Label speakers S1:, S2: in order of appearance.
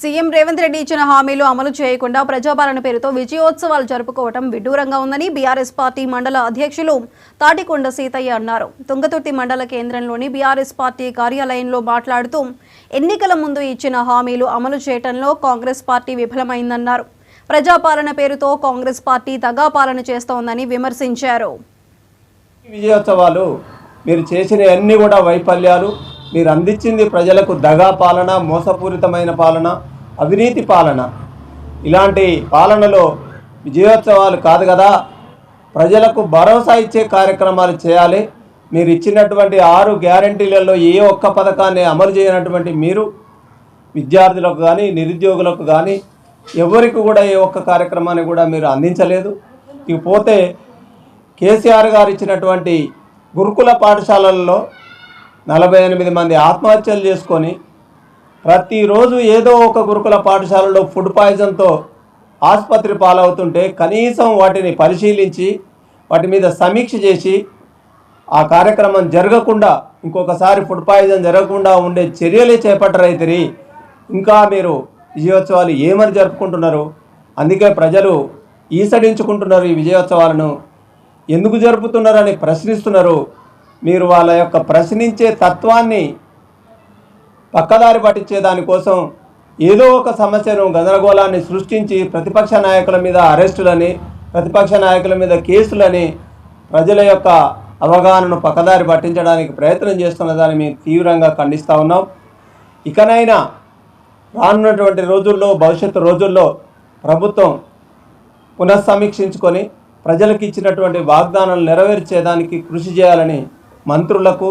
S1: CM Revanth Reddy ఇచ్చిన హామీలు అమలు చేయకుండా ప్రజాపాలన పేరుతో విజయోత్సవాలు జరుపుకోవడం విడ్డూరంగా ఉందని బీఆర్ఎస్ పార్టీ మండల అధ్యక్షులు తాటికొండ సీతయ్య అన్నారు. తుంగతుర్తి మండల కేంద్రంలోని బీఆర్ఎస్ పార్టీ కార్యాలయంలో మాట్లాడుతూ ఎన్నికల ముందు ఇచ్చిన హామీలు అమలు చేయడంలో కాంగ్రెస్ పార్టీ విఫలమైందన్నారు. ప్రజాపాలన పేరుతో కాంగ్రెస్ పార్టీ దగా పాలన చేస్తోందని విమర్శించారు.
S2: విజయోత్సవాలు మీరు చేసిన అన్ని కూడా వైఫల్యాలు, మీరు అందించింది ప్రజలకు దగా పాలన, మోసపూరితమైన పాలన, అవినీతి పాలన. ఇలాంటి పాలనలో విజయోత్సవాలు కాదు కదా, ప్రజలకు భరోసా ఇచ్చే కార్యక్రమాలు చేయాలి. మీరు ఇచ్చినటువంటి 6 గ్యారంటీలలో ఏ ఒక్క పథకాన్ని అమలు చేయనటువంటి మీరు విద్యార్థులకు కానీ నిరుద్యోగులకు కానీ ఎవరికి కూడా ఏ ఒక్క కార్యక్రమాన్ని కూడా మీరు అందించలేదు. ఇకపోతే కేసీఆర్ గారు ఇచ్చినటువంటి గురుకుల పాఠశాలల్లో 48 మంది ఆత్మహత్యలు చేసుకొని ప్రతిరోజు ఏదో ఒక గురుకుల పాఠశాలలో ఫుడ్ పాయిజన్తో ఆసుపత్రి పాలవుతుంటే కనీసం వాటిని పరిశీలించి వాటి మీద సమీక్ష చేసి ఆ కార్యక్రమం జరగకుండా ఇంకొకసారి ఫుడ్ పాయిజన్ జరగకుండా ఉండే చర్యలే చేపట్టరైతిరి. ఇంకా మీరు విజయోత్సవాలు ఏమని జరుపుకుంటున్నారు? అందుకే ప్రజలు ఈసడించుకుంటున్నారు. ఈ విజయోత్సవాలను ఎందుకు జరుపుతున్నారని ప్రశ్నిస్తున్నారు. మీరు వాళ్ళ యొక్క ప్రశ్నించే తత్వాన్ని పక్కదారి పట్టించే దానికోసం ఏదో ఒక సమస్యను, గందరగోళాన్ని సృష్టించి ప్రతిపక్ష నాయకుల మీద అరెస్టులని, ప్రతిపక్ష నాయకుల మీద కేసులని ప్రజల యొక్క అవగాహనను పక్కదారి పట్టించడానికి ప్రయత్నం చేస్తున్న దాన్ని మేము తీవ్రంగా ఖండిస్తూ ఉన్నాం. ఇకనైనా రానున్నటువంటి రోజుల్లో, భవిష్యత్తు రోజుల్లో ప్రభుత్వం పునఃసమీక్షించుకొని ప్రజలకు ఇచ్చినటువంటి వాగ్దానాలు నెరవేర్చేదానికి కృషి చేయాలని మంత్రులకు,